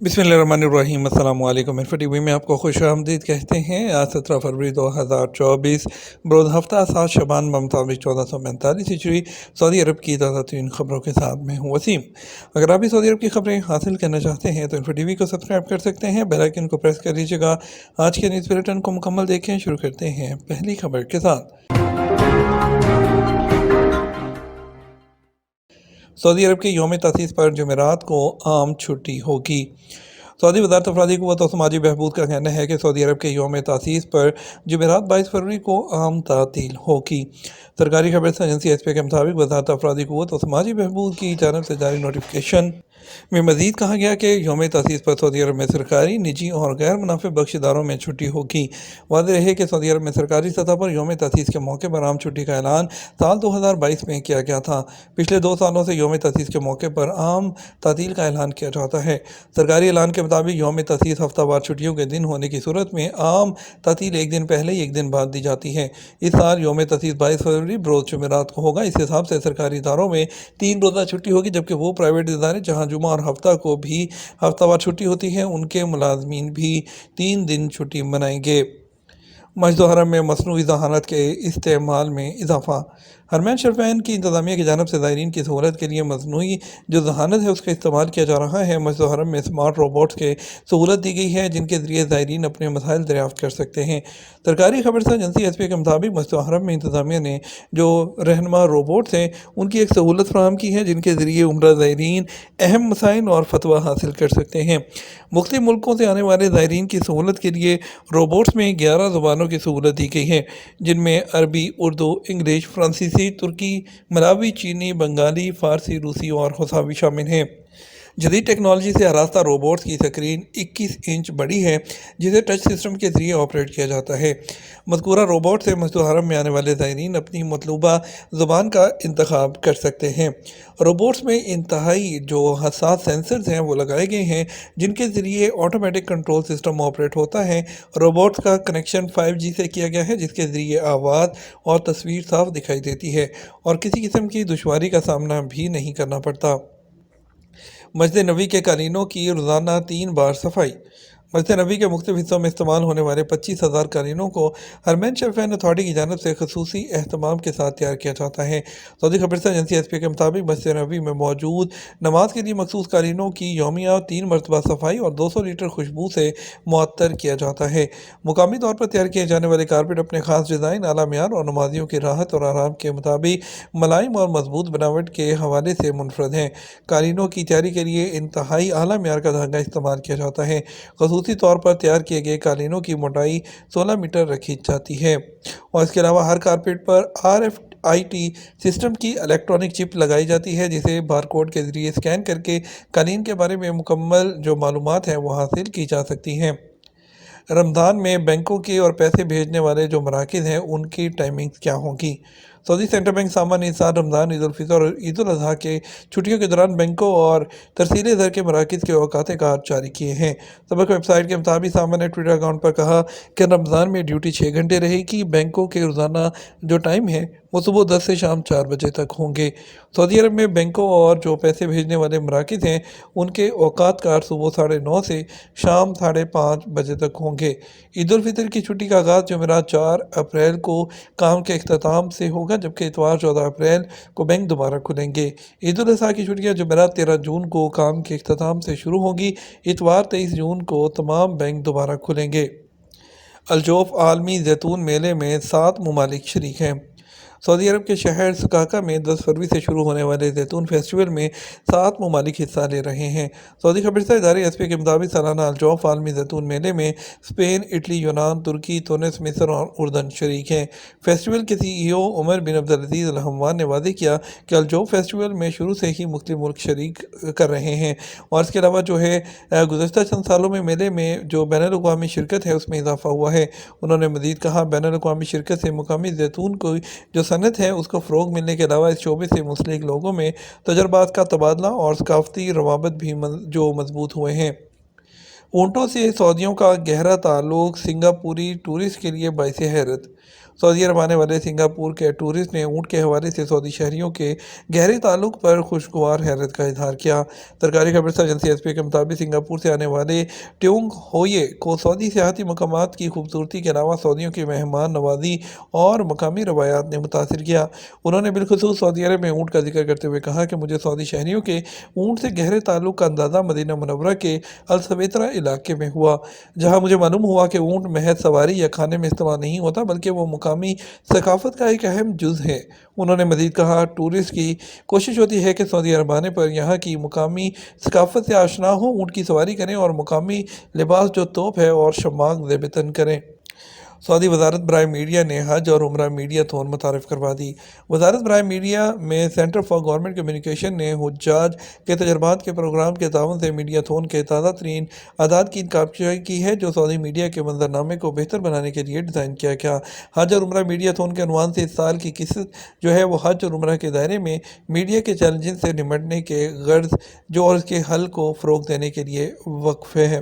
बिस्मिल्लाहिर्रहमानिर्रहीम। अस्सलाम वालेकुम। इन्फो टीवी में आपको खुश आमदीद कहते हैं। आज 17 फरवरी 2024 बरोज़ हफ्ता 7 शबान मुताबिक 1445 हिजरी सऊदी अरब की ताज़ा तरीन खबरों के साथ मैं हूँ वसीम। अगर आप भी सऊदी अरब की खबरें हासिल करना चाहते हैं तो इन्फो टीवी को सब्सक्राइब कर सकते हैं, बेल आइकन को प्रेस कर लीजिएगा। आज के न्यूज़ बुलेटिन को मुकम्मल देखें। शुरू करते हैं पहली खबर के साथ। सऊदी अरब के यौम तासीस पर जुमेरात को आम छुट्टी होगी। सऊदी वज़ारत अफरादी क़ुव्वत और समाजी बहबूद का कहना है कि सऊदी अरब के यौम तासीस पर जुमेरात 22 फरवरी को आम तातील होगी। सरकारी खबर एजेंसी एसपी के मुताबिक वज़ारत अफरादी क़ुव्वत और समाजी बहबूद की जानब से जारी नोटिफिकेशन में मज़ीद कहा गया कि यौम तासीस पर सऊदी अरब में सरकारी, निजी और गैर मुनाफे बख्श इदारों में छुट्टी होगी। वाज़ेह है कि सऊदी अरब में सरकारी सतह पर यौम तासीस के मौके पर आम छुट्टी का ऐलान साल 2022 में किया गया था। पिछले 2 सालों से यौम तासीस के मौके पर आम तातील का ऐलान किया जाता है। सरकारी ऐलान के मुताबिक यौम तासीस हफ्तावार छुट्टियों के दिन होने की सूरत में आम तातील एक दिन पहले एक दिन बाद दी जाती है। इस साल यौम तासीस 22 फरवरी बरोज़ जुमेरात को होगा। इस हिसाब से सरकारी इदारों में 3 रोज़ा छुट्टी होगी, जबकि वो प्राइवेट इदारे जहाँ जुमा और हफ्ता को भी हफ्तावार छुट्टी होती है उनके मुलाजमीन भी 3 दिन छुट्टी मनाएंगे। मस्जिद हरम में मसनूई ज़हानत के इस्तेमाल में इजाफ़ा। हरमैन शरीफैन की इंतज़ामिया की जानब से ज़ायरीन की सहूलत के लिए मसनूई जो ज़हानत है उसका इस्तेमाल किया जा रहा है। मस्जिद हरम में स्मार्ट रोबोट्स के सहूलत दी गई है जिनके ज़रिए ज़ायरीन अपने मसाइल दरियाफ़्त कर सकते हैं। सरकारी खबर एजेंसी एसपी के मुताबिक मस्जिद हरम में इंतज़ामिया ने जो रहनुमा रोबोट्स हैं उनकी एक सहूलत फराहम की है जिनके ज़रिए उम्रा ज़ायरीन अहम मसाइल और फतवा हासिल कर सकते हैं। मुख्तलिफ मुल्कों से आने वाले ज़ायरीन की सहूलत के लिए रोबोट्स में 11 ज़ुबानों की सहूलत दी गई है, जिनमें अरबी, उर्दू, इंग्लिश, फ्रांसीसी, तुर्की, मलावी, चीनी, बंगाली, फ़ारसी, रूसी और हसावी शामिल हैं। जदीद टेक्नोलॉजी से आरास्ता रोबोट्स की स्क्रीन 21 इंच बड़ी है जिसे टच सिस्टम के ज़रिए ऑपरेट किया जाता है। मज़कूरा रोबोट से मस्जिद हरम में आने वाले ज़ायरीन अपनी मतलूबा ज़ुबान का इंतखाब कर सकते हैं। रोबोट्स में इंतहाई जो हसास सेंसर्स हैं वो लगाए गए हैं जिनके ज़रिए ऑटोमेटिक कंट्रोल सिस्टम ऑपरेट होता है। रोबोट्स का कनेक्शन 5G से किया गया है जिसके ज़रिए आवाज़ और तस्वीर साफ दिखाई देती है और किसी किस्म की दुश्वारी का सामना भी नहीं करना पड़ता। मस्जिद नबी के कालीनों की रोज़ाना 3 बार सफाई। मस्जिद नबी के मुख्तलिफ हिस्सों में इस्तेमाल होने वाले 25,000 कालीनों को हरमैन शरीफैन अथॉरिटी की जानब से खसूसी एहतमाम के साथ तैयार किया जाता है। सऊदी खबर एजेंसी एसपी के मुताबिक मस्जिद नबी में मौजूद नमाज के लिए मखसूस कालीनों की यौमिया 3 मरतबा सफाई और 200 लीटर खुशबू से मुअत्तर किया जाता है। मुकामी तौर पर तैयार किए जाने वाले कारपेट अपने खास डिज़ाइन, आला मियार और नमाजियों की राहत और आराम के मुताबिक मुलायम और मजबूत बनावट के हवाले से मुनफरद हैं। कालीनों की तैयारी के लिए इंतहाई आला मियार का धागा इस्तेमाल किया जाता है। खसूसी तौर पर तैयार किए गए कालीनों की मोटाई 16 मीटर रखी जाती है और इसके अलावा हर कारपेट पर RFID सिस्टम की इलेक्ट्रॉनिक चिप लगाई जाती है जिसे बारकोड के ज़रिए स्कैन करके कालीन के बारे में मुकम्मल जो मालूमात हैं वो हासिल की जा सकती हैं। रमज़ान में बैंकों के और पैसे भेजने वाले जो मराकज़ हैं उनकी टाइमिंग्स क्या होंगी। सऊदी सेंट्रल बैंक सामान इस साल रमज़ान, ईद उल फितर और ईद उल अज़हा के छुट्टियों के दौरान बैंकों और तरसील ज़र के मराकज़ के औकात कार जारी किए हैं। सबक वेबसाइट के मुताबिक सामान ने ट्विटर अकाउंट पर कहा कि रमज़ान में ड्यूटी 6 घंटे रहेगी। बैंकों के रोज़ाना जो टाइम है वो सुबह 10 से शाम 4 बजे तक होंगे। सऊदी अरब में बैंकों और जो पैसे भेजने वाले मराकज़ हैं उनके औकात कार सुबह 9:30 से शाम 5:30 बजे तक होंगे। ईद उल फितर की छुट्टी का आगाज़ जुमेरात 4 अप्रैल को काम के अख्ताम से होगा, जबकि इतवार 14 अप्रैल को बैंक दोबारा खुलेंगे। ईद उल अज़हा की छुट्टियाँ जुमेरात 13 जून को काम के अख्ताम से शुरू होंगी। इतवार 23 जून को तमाम बैंक दोबारा खुलेंगे। अलजौफ आलमी जैतून मेले में 7 ममालिक शरीक हैं। सऊदी अरब के शहर सकाका में 10 फरवरी से शुरू होने वाले जैतून फेस्टिवल में 7 ममालिक हिस्सा ले रहे हैं। सऊदी खबरसा इदारे एसपी के मुताबिक सालाना अलजौफ आलमी जैतून मेले में स्पेन, इटली, यूनान, तुर्की, तुनिस, मिस्र और उर्दन शरीक हैं। फेस्टिवल के CEO उमर बिन अब्दुल-अज़ीज़ अल हम्वान ने वादे किया कि अलजौफ फेस्टिवल में शुरू से ही मुख्तलिफ मुल्क शरीक कर रहे हैं और इसके अलावा जो है गुज़श्ता चंद सालों में मेले में जो बैनुल-अक़वामी शिरकत है उसमें इजाफ़ा हुआ है। उन्होंने मज़ीद कहा, बैनुल-अक़वामी शिरकत से मुकामी जैतून को जो सनत है उसको फ़रोग़ मिलने के अलावा इस शोबे से मुंसलिक लोगों में तजर्बात का तबादला और सकाफ़ती रवाबत भी जो मजबूत हुए हैं। ऊँटों से सऊदियों का गहरा ताल्लुक़ सिंगापुरी टूरिस्ट के लिए बाइस हैरत। سعودی عرب آنے والے سنگاپور کے ٹورسٹ نے اونٹ کے حوالے سے سعودی شہریوں کے گہرے تعلق پر خوشگوار حیرت کا اظہار کیا۔ سرکاری خبرسہ ایجنسی ایس پی کے مطابق سنگاپور سے آنے والے ٹیونگ ہوئے کو سعودی سیاحتی مقامات کی خوبصورتی کے علاوہ سعودیوں کی مہمان نوازی اور مقامی روایات نے متاثر کیا۔ انہوں نے بالخصوص سعودی عرب میں اونٹ کا ذکر کرتے ہوئے کہا کہ مجھے سعودی شہریوں کے اونٹ سے گہرے تعلق کا اندازہ مدینہ منورہ کے السویترا علاقے میں ہوا، جہاں مجھے معلوم ہوا کہ اونٹ محض سواری یا کھانے میں استعمال نہیں ہوتا بلکہ وہ مقامی ثقافت کا ایک اہم جز ہے۔ انہوں نے مزید کہا، ٹورسٹ کی کوشش ہوتی ہے کہ سعودی عرب آنے پر یہاں کی مقامی ثقافت سے آشنا ہوں، اونٹ کی سواری کریں اور مقامی لباس جو توپ ہے اور شماغ زیب تن کریں۔ سعودی وزارت برائے میڈیا نے حج اور عمرہ میڈیا تھون متعارف کروا دی۔ وزارت برائے میڈیا میں سینٹر فار گورنمنٹ کمیونیکیشن نے حجاج کے تجربات کے پروگرام کے تعاون سے میڈیا تھون کے تازہ ترین اعداد کی کاپچائی کی ہے، جو سعودی میڈیا کے منظرنامے کو بہتر بنانے کے لیے ڈیزائن کیا گیا۔ حج اور عمرہ میڈیا تھون کے عنوان سے اس سال کی قسط جو ہے وہ حج اور عمرہ کے دائرے میں میڈیا کے چیلنجز سے نمٹنے کے غرض جو اور اس کے حل کو فروغ دینے کے لیے وقف ہے۔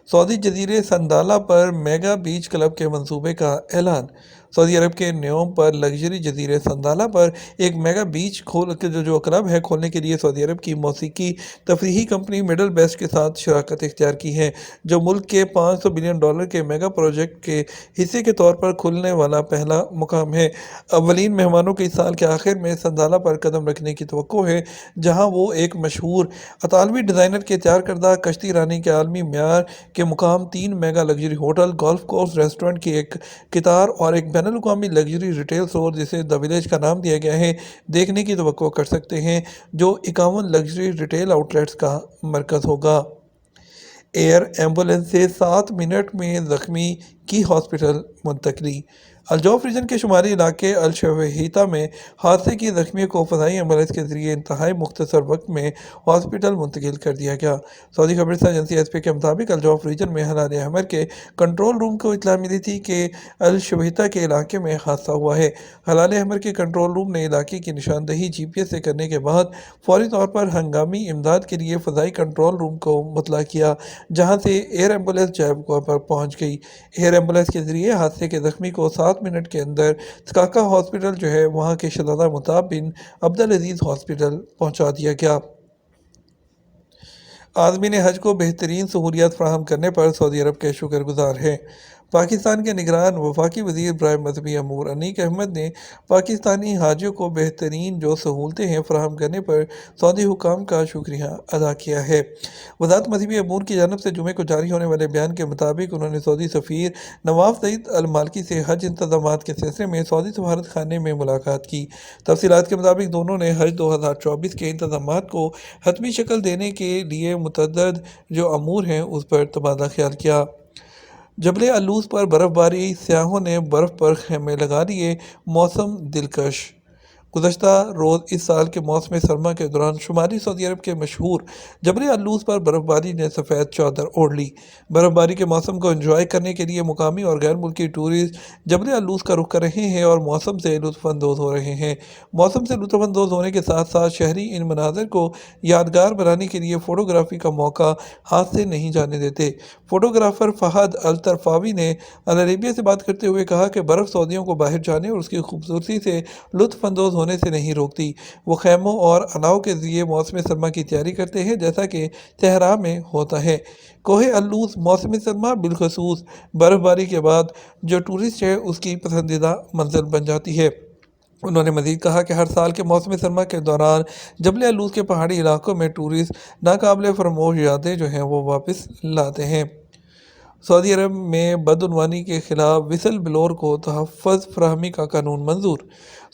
سعودی جزیرے سندالہ پر میگا بیچ کلب کے منصوبے کا اعلان۔ سعودی عرب کے نیوم پر لگژری جزیرے سندالہ پر ایک میگا بیچ جو کلب ہے کھولنے کے لیے سعودی عرب کی موسیقی تفریحی کمپنی مڈل بیسٹ کے ساتھ شراکت اختیار کی ہے، جو ملک کے $500 بلین کے میگا پروجیکٹ کے حصے کے طور پر کھلنے والا پہلا مقام ہے۔ اولین مہمانوں کے اس سال کے آخر میں سندالہ پر قدم رکھنے کی توقع ہے، جہاں وہ ایک مشہور اطالوی ڈیزائنر کے تیار کردہ کشتی رانی کے عالمی معیار کے مقام، 3 mega luxury hotel, golf course, restaurant کی ایک قطار اور ایک بین الاقوامی لگژری ریٹیل اسٹور جسے دی ولیج کا نام دیا گیا ہے، دیکھنے کی توقع کر سکتے ہیں، جو 51 لگژری ریٹیل آؤٹ لیٹس کا مرکز ہوگا۔ ایئر ایمبولینس سے 7 منٹ میں زخمی کی ہاسپٹل منتقلی۔ الجوف ریجن کے شمالی علاقے الشویحہ میں حادثے کی زخمیوں کو فضائی ایمبولینس کے ذریعے انتہائی مختصر وقت میں ہاسپٹل منتقل کر دیا گیا۔ سعودی خبرسہ ایجنسی ایس پی کے مطابق الجوف ریجن میں ہلال احمر کے کنٹرول روم کو اطلاع ملی تھی کہ الشویحہ کے علاقے میں حادثہ ہوا ہے۔ ہلال احمر کے کنٹرول روم نے علاقے کی نشاندہی جی پی ایس سے کرنے کے بعد فوری طور پر ہنگامی امداد کے لیے فضائی کنٹرول روم کو مطلع کیا، جہاں سے ایئر ایمبولینس جائے پر پہنچ گئی۔ ایئر ایمبولینس کے ذریعے حادثے کے زخمی کو 7 منٹ کے اندر سکاکا ہاسپٹل جو ہے وہاں کے شہزادہ مطاب بن عبدالعزیز ہاسپٹل پہنچا دیا گیا۔ عازمین حج کو بہترین سہولیات فراہم کرنے پر سعودی عرب کے شکر گزار ہیں۔ پاکستان کے نگران وفاقی وزیر برائے مذہبی امور انیق احمد نے پاکستانی حاجیوں کو بہترین جو سہولتیں ہیں فراہم کرنے پر سعودی حکام کا شکریہ ادا کیا ہے۔ وزارت مذہبی امور کی جانب سے جمعے کو جاری ہونے والے بیان کے مطابق انہوں نے سعودی سفیر نواف سعید المالکی سے حج انتظامات کے سلسلے میں سعودی سفارت خانے میں ملاقات کی۔ تفصیلات کے مطابق دونوں نے حج 2024 کے انتظامات کو حتمی شکل دینے کے لیے متعدد جو امور ہیں اس پر تبادلہ خیال کیا۔ جبل العلوث پر برف باری، سیاحوں نے برف پر خیمے لگا لیے، موسم دلکش۔ گزشتہ روز اس سال کے موسم سرما کے دوران شمالی سعودی عرب کے مشہور جبل العلوث پر برف باری نے سفید چادر اوڑھ لی۔ برف باری کے موسم کو انجوائے کرنے کے لیے مقامی اور غیر ملکی ٹورسٹ جبل العلوث کا رخ کر رہے ہیں اور موسم سے لطف اندوز ہو رہے ہیں۔ موسم سے لطف اندوز ہونے کے ساتھ ساتھ شہری ان مناظر کو یادگار بنانے کے لیے فوٹوگرافی کا موقع ہاتھ سے نہیں جانے دیتے۔ فوٹوگرافر فہد الطرفاوی نے العربیہ سے بات کرتے ہوئے کہا کہ برف سعودیوں کو باہر جانے اور اس کی خوبصورتی سے لطف اندوز ہونے سے نہیں روکتی۔ وہ خیموں اور اناؤ کے ذریعے موسم سرما کی تیاری کرتے ہیں، جیسا کہ صحرا میں ہوتا ہے۔ کوہ العلوث موسم سرما بالخصوص برف باری کے بعد جو ٹورسٹ ہے اس کی پسندیدہ منزل بن جاتی ہے۔ انہوں نے مزید کہا کہ ہر سال کے موسم سرما کے دوران جبل العلوث کے پہاڑی علاقوں میں ٹورسٹ ناقابل فراموش یادیں جو ہیں وہ واپس لاتے ہیں۔ سعودی عرب میں بدعنوانی کے خلاف وسل بلور کو تحفظ فراہمی کا قانون منظور۔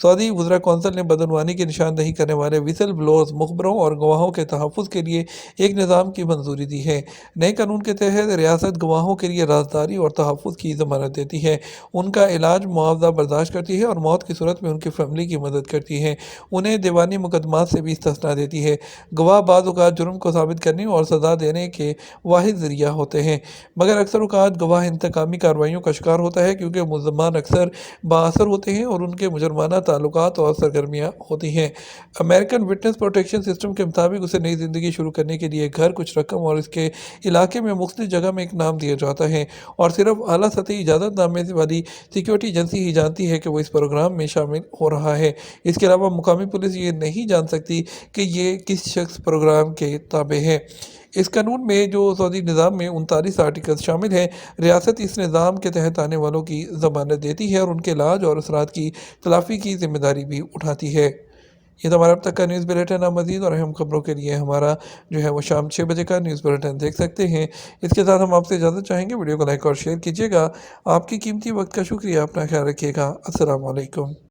سعودی وزراء کونسل نے بدعنوانی کی نشاندہی کرنے والے وسل بلورز، مخبروں اور گواہوں کے تحفظ کے لیے ایک نظام کی منظوری دی ہے۔ نئے قانون کے تحت ریاست گواہوں کے لیے رازداری اور تحفظ کی ضمانت دیتی ہے، ان کا علاج معاوضہ برداشت کرتی ہے اور موت کی صورت میں ان کی فیملی کی مدد کرتی ہے، انہیں دیوانی مقدمات سے بھی استثناء دیتی ہے۔ گواہ بعض اوقات جرم کو ثابت کرنے اور سزا دینے کے واحد ذریعہ ہوتے ہیں، مگر اکثر बसर औक़ात गवाह इंतकामी कार्रवाइयों का शिकार होता है, क्योंकि मुल्ज़मान अक्सर बाअसर होते हैं और उनके मुजरमाना ताल्लुकात और सरगर्मियाँ होती हैं। अमेरिकन विटनेस प्रोटेक्शन सिस्टम के मुताबिक उसे नई ज़िंदगी शुरू करने के लिए घर, कुछ रकम और इसके इलाके में मुख्तलिफ जगह में एक नाम दिया जाता है, और सिर्फ आला सतही इजाज़तनामे वाली सिक्योरिटी एजेंसी ही जानती है कि वो इस प्रोग्राम में शामिल हो रहा है। इसके अलावा मुकामी पुलिस ये नहीं जान सकती कि ये किस शख्स प्रोग्राम के ताबे है। इस कानून में जो सऊदी निज़ाम में 39 आर्टिकल्स शामिल हैं, रियासत इस निज़ाम के तहत आने वालों की ज़मानत देती है और उनके इलाज और असरात की तलाफ़ी की ज़िम्मेदारी भी उठाती है। ये तो हमारा अब तक का न्यूज़ बुलेटिन। आप मज़ीद और अहम खबरों के लिए हमारा जो है वो शाम 6 बजे का न्यूज़ बुलेटिन देख सकते हैं। इसके साथ हम आपसे इजाज़त चाहेंगे। वीडियो को लाइक और शेयर कीजिएगा। आपकी कीमती वक्त का शुक्रिया। अपना ख्याल रखिएगा। अस्सलाम वालेकुम।